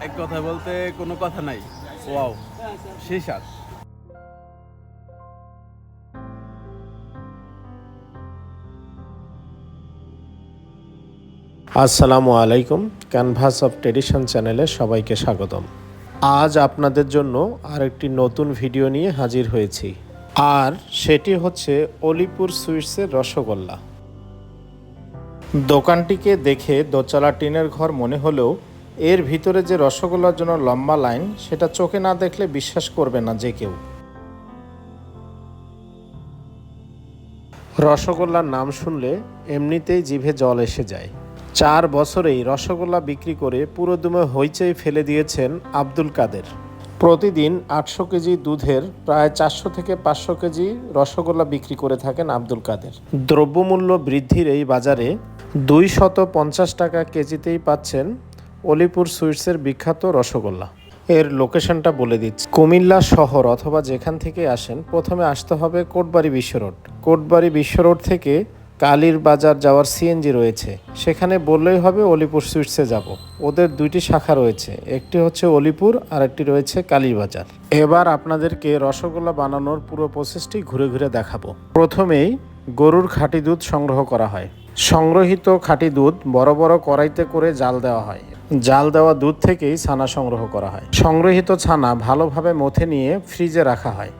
এক কথা বলতে কোনো কথা নাই। ওয়াও, সেই স্বাদ। আসসালামু আলাইকুম, ক্যানভাস অফ ট্রেডিশন চ্যানেলে সবাইকে স্বাগতম। আজ আপনাদের জন্য আরেকটি নতুন ভিডিও নিয়ে হাজির হয়েছি, আর সেটি হচ্ছে অলিপুর সুইটসের রসগোল্লা। দোকানটিকে দেখে দোতলা টিনের ঘর মনে হলেও এর ভিতরে যে রসগোল্লার জন্য লম্বা লাইন, সেটা চোখে না দেখলে বিশ্বাস করবে না যে কেউ। রসগোল্লার নাম শুনলে এমনিতেই জিভে জল এসে যায়। 4 বছরেই রসগোল্লা বিক্রি করে পুরোদমে হইচই ফেলে দিয়েছেন আব্দুল কাদের। প্রতিদিন 800 কেজি দুধের প্রায় 400 থেকে 500 কেজি রসগোল্লা বিক্রি করে থাকেন আব্দুল কাদের। দ্রব্যমূল্য বৃদ্ধির এই বাজারে 250 টাকা কেজিতেই পাচ্ছেন অলিপুর সুইটসের বিখ্যাত রসগোল্লা। এর লোকেশনটা বলে দিচ্ছি। কুমিল্লা শহর অথবা যেখান থেকে আসেন, প্রথমে আসতে হবে কোটবাড়ি বিশ্ব রোড। কোটবাড়ি বিশ্ব রোড থেকে কালীর বাজার যাওয়ার সিএনজি রয়েছে, সেখানে বললেই হবে অলিপুর সুইটসে যাব। ওদের 2টি শাখা রয়েছে, একটি হচ্ছে অলিপুর আর একটি রয়েছে কালীর বাজার। এবার আপনাদেরকে রসগোল্লা বানানোর পুরো প্রসেসটি ঘুরে ঘুরে দেখাবো। প্রথমেই গরুর খাঁটি দুধ সংগ্রহ করা হয়। সংগ্রহিত খাঁটি দুধ বড় বড় কড়াইতে করে জাল দেওয়া হয়। জাল দেওয়া দুধ থেকেই ছানা সংগ্রহ করা হয়। সংগৃহীত ছানা ভালোভাবে মথে নিয়ে ফ্রিজে রাখা হয়।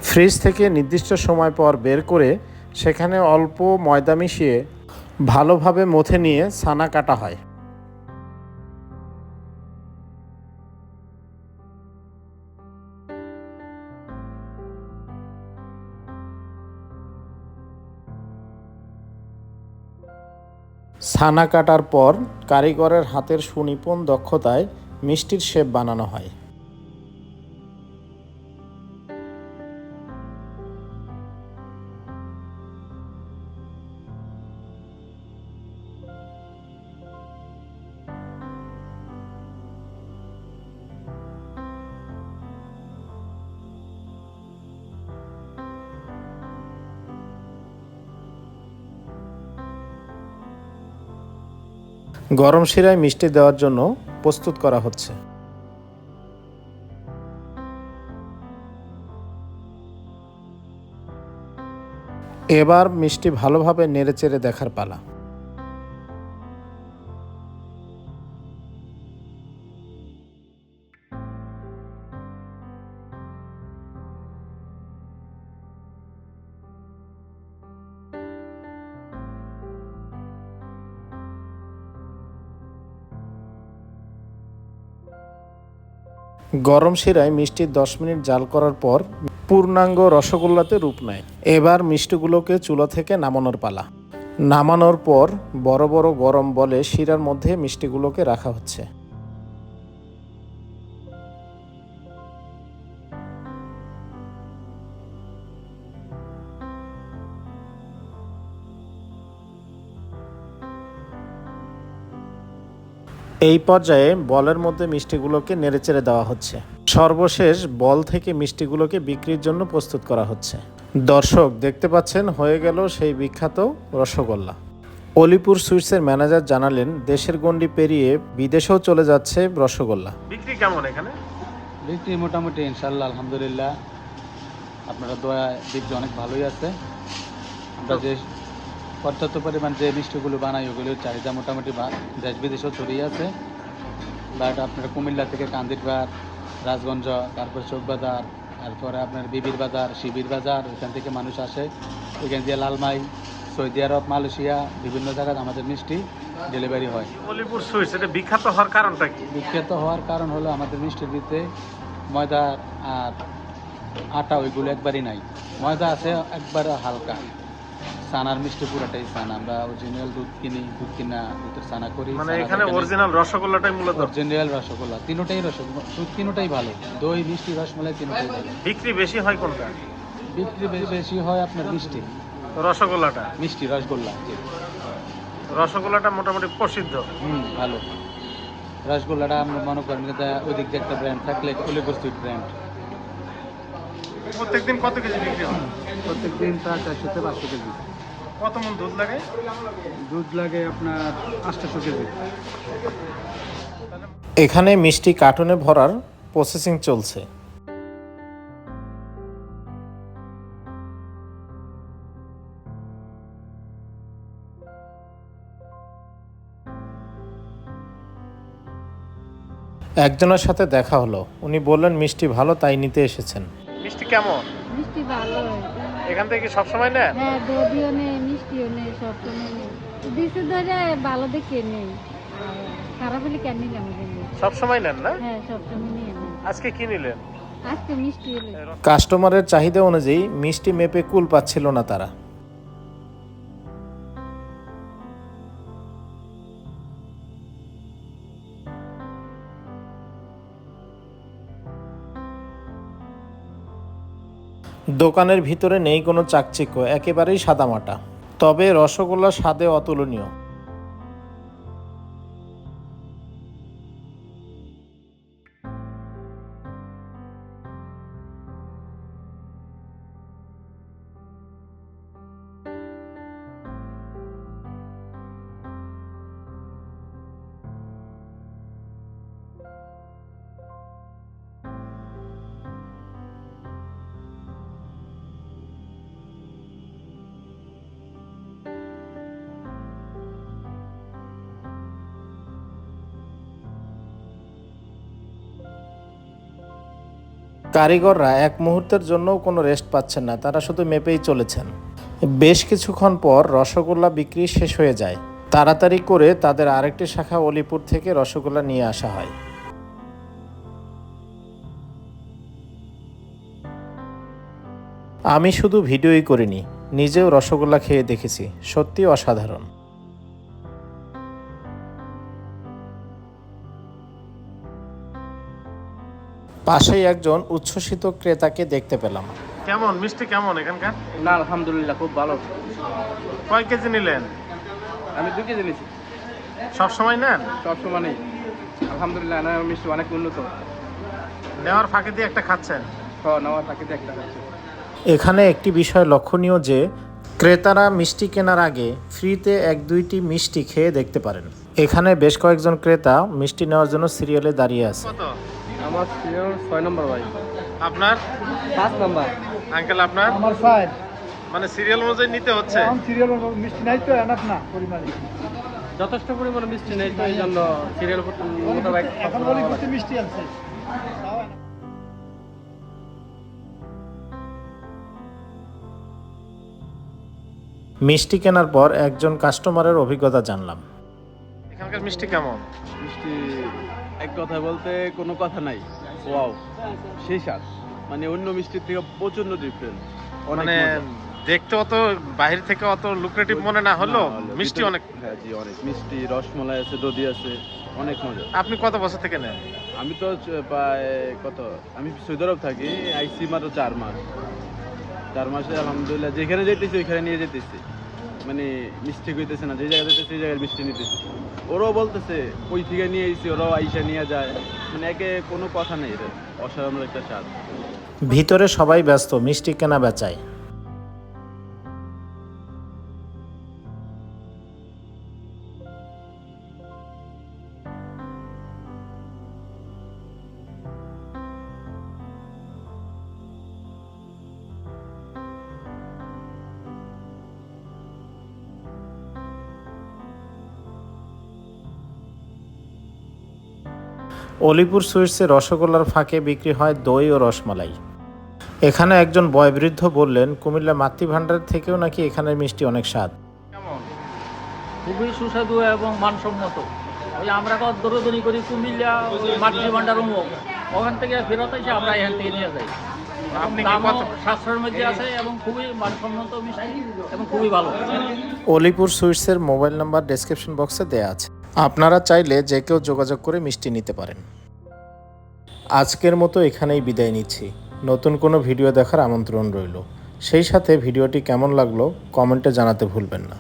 ফ্রিজ থেকে নির্দিষ্ট সময় পর বের করে সেখানে অল্প ময়দা মিশিয়ে ভালোভাবে মথে নিয়ে ছানা কাটা হয়। ছানা কাটার পর কারিগরের হাতের সুনিপুণ দক্ষতায় মিষ্টির শেপ বানানো হয়। গরম শিরায় মিষ্টি দেওয়ার জন্য প্রস্তুত করা হচ্ছে। এবার মিষ্টি ভালোভাবে নেড়েচেড়ে দেখার পালা। গরম শিরায় মিষ্টি 10 মিনিট জাল করার পর পূর্ণাঙ্গ রসগোল্লাতে রূপ নেয়। এবার মিষ্টিগুলোকে চুলা থেকে নামানোর পালা। নামানোর পর বড় বড় গরম বলে শিরার মধ্যে মিষ্টিগুলোকে রাখা হচ্ছে। এই পর্যায়ে বলের মধ্যে মিষ্টিগুলোকে নেড়েচেড়ে দেওয়া হচ্ছে। সর্বশেষ বল থেকে মিষ্টিগুলোকে বিক্রির জন্য প্রস্তুত করা হচ্ছে। দর্শক দেখতে পাচ্ছেন, হয়ে গেল সেই বিখ্যাত রসগোল্লা। অলিপুর সুইটসের ম্যানেজার জানালেন, দেশের গণ্ডি পেরিয়ে বিদেশেও চলে যাচ্ছে রসগোল্লা। বিক্রি কেমন এখানে? বিক্রি মোটামুটি ইনশাল্লাহ আলহামদুলিল্লাহ, আপনারা দয়া বিক্রি অনেক ভালোই আছে। আমরা যে পর্যাপ্ত পরিমাণ যে মিষ্টিগুলো বানাই ওগুলোর চাহিদা মোটামুটি দেশ বিদেশেও ছড়িয়ে আছে। বাট আপনার কুমিল্লা থেকে কান্দিরবাগ, রাজগঞ্জ, তারপর চৌকবাজার, তারপরে আপনার বিবির বাজার, শিবির বাজার, ওইখান থেকে মানুষ আসে। ওইখান দিয়ে লালমাই, সৌদি আরব, মালয়েশিয়া, বিভিন্ন জায়গায় আমাদের মিষ্টি ডেলিভারি হয়। অলিপুর সুইটস এটা বিখ্যাত হওয়ার কারণটা কি? বিখ্যাত হওয়ার কারণ হলো আমাদের মিষ্টির ভিতরে ময়দা আর আটা ওইগুলো একবারই নাই। ময়দা আছে একবার হালকা। ছানার মিষ্টি পুরাটাই ছানা। আমরা অরিজিনাল দুধ কিনি, দুধ কিনা দুধের ছানা করি। মানে এখানে অরিজিনাল রসগোল্লাটাই মূলত। অরিজিনাল রসগোল্লা তিনটাই রসগোল্লা, দুধ তিনটাই ভালো। দই, মিষ্টি, রসমালাই তিনটাই ভালো। বিক্রি বেশি হয় কোনটা? বিক্রি বেশি হয় আপনার মিষ্টি, রসগোল্লাটা। মিষ্টি রসগোল্লা। রসগোল্লাটা মোটামুটি প্রসিদ্ধ। ভালো। রসগোল্লাটা আমরা মনে করেন যে ওই দিক দিয়ে একটা ব্র্যান্ড থাকলে অলিপুর সুইট ব্র্যান্ড। প্রত্যেকদিন কত কেজি বিক্রি হয়? প্রত্যেকদিন প্রায় 400 থেকে 500 কেজি। কত মন দুধ লাগে? দুধ লাগে আপনার 800 কেজি। এখানে মিষ্টি কার্টুনে ভরার প্রসেসিং চলছে। একজনের সাথে দেখা হলো, উনি বললেন মিষ্টি ভালো তাই নিতে এসেছেন। মিষ্টি কেমন? মিষ্টি ভালো। এখান থেকে কি সবসময় নেন? হ্যাঁ, দধিও নেই, মিষ্টিও নেই, সবসময় নেই। দিশে ধরে ভালো দেখে নেই, খারাপ হলে কেন নিলাম? সবসময় নেন না? হ্যাঁ, সবসময় নিয়ে নেই। আজকে কি নিলেন? আজকে মিষ্টি এলো। কাস্টমারের চাহিদা অনুযায়ী মিষ্টি মেপে কুল পাচ্ছিল না তারা। দোকানের ভিতরে নেই কোনো চাকচিক্য, একেবারেই সাদামাটা, তবে রসগোল্লা স্বাদে অতুলনীয়। কারিগররা এক মুহূর্তের জন্যও কোনো রেস্ট পাচ্ছেন না, তারা শুধু মেপেই চলেছেন। বেশ কিছুক্ষণ পর রসগোল্লা বিক্রি শেষ হয়ে যায়। তাড়াতাড়ি করে তাদের আরেকটি শাখা অলিপুর থেকে রসগোল্লা নিয়ে আসা হয়। আমি শুধু ভিডিওই করিনি, নিজেও রসগোল্লা খেয়ে দেখেছি, সত্যি অসাধারণ। পাশেই একজন উচ্ছ্বসিত ক্রেতাকে দেখতে পেলাম। কেমন মিষ্টি কেমন এখানকার? না আলহামদুলিল্লাহ খুব ভালো। কয় কেজি নিলেন? আমি 2 কেজি নিয়েছি। সব সময় নেন? সবসময় নেই। আলহামদুলিল্লাহ না মিষ্টি অনেক উন্নত। নেওয়ার ফাঁকে দিয়ে একটা খাচ্ছেন? নেওয়ার ফাঁকে দিয়ে একটা খাচ্ছি। এখানে একটি বিষয় লক্ষণীয় যে ক্রেতারা মিষ্টি কেনার আগে ফ্রিতে 1-2টি মিষ্টি খেয়ে দেখতে পারেন। এখানে বেশ কয়েকজন ক্রেতা মিষ্টি নেওয়ার জন্য সিরিয়ালে দাঁড়িয়ে আছে। আমার সিরিয়াল 6 নম্বর ভাই। আপনার 5 নম্বর। আঙ্কেল আপনার? আমার সাইড মানে সিরিয়াল অনুযায়ী নিতে হচ্ছে? এখন সিরিয়াল মিষ্টি নাই তো এনাফ না পরিমাণে। যথেষ্ট পরিমাণে মিষ্টি নেই তো এই জন্য সিরিয়াল মোতাবেক এখন বলি কিছু মিষ্টি আছে। মিষ্টি কেনার পর একজন কাস্টমারের অভিজ্ঞতা জানলাম। এখানকার মিষ্টি কেমন? মিষ্টি এক কথা বলতে কোনো কথা নাই। ওয়াও, সেই স্বাদ। মানে অন্য মিষ্টির থেকে প্রচন্ড ডিফারেন্ট। মানে দেখতে অত বাইরে থেকে অত লুক্রেটিভ মনে না হলো, মিষ্টি অনেক। হ্যাঁ জি, অনেক মিষ্টি, রসমলাই আছে, দধি আছে, অনেক মজা। আপনি কত বছর থেকে নেন? আমি তো প্রায় আমি সৌদি আরব থাকি, আইসি মাত্র 4 মাস। 4 মাসে আলহামদুলিল্লাহ যেখানে যেতেছি ওইখানে নিয়ে যেতেছি। মানে মিষ্টি হইতেছে না, যে জায়গায় যেতেছে সেই জায়গায় মিষ্টি নিতেছি। ওরাও বলতেছে ওই থেকে নিয়ে এসেছি, ওরাও আইসা নিয়ে যায়। মানে একে কোনো কথা নেই, রে অসাধারণ একটা স্বাদ। ভিতরে সবাই ব্যস্ত মিষ্টি কেনা বেচায়। অলিপুর সুইটসে রসগোল্লার ফাঁকে বিক্রি হয় দই ও রসমালাই। এখানে একজন বয়োবৃদ্ধ বললেন কুমিল্লা মাতৃভাণ্ডার থেকেও নাকি এখানের মিষ্টি অনেক স্বাদ। খুবই সুস্বাদু এবং মানসম্মত। ওই আমরা দৌড়দৌড়ি করি কুমিল্লা মাতৃভাণ্ডার ওখান থেকে ফেরত এসে আমরা এখান থেকে নিয়ে যাই। দামও সাশ্রয়ের মধ্যে আছে এবং খুবই মানসম্মত মিষ্টি এবং খুবই ভালো। অলিপুর সুইটসের মোবাইল নাম্বার ডেসক্রিপশন বক্সে দেয়া আছে, আপনারা চাইলে যে কেউ যোগাযোগ করে মিষ্টি নিতে পারেন। আজকের মতো এখানেই বিদায় নিচ্ছি। নতুন কোনো ভিডিও দেখার আমন্ত্রণ রইল। সেই সাথে ভিডিওটি কেমন লাগলো কমেন্টে জানাতে ভুলবেন না।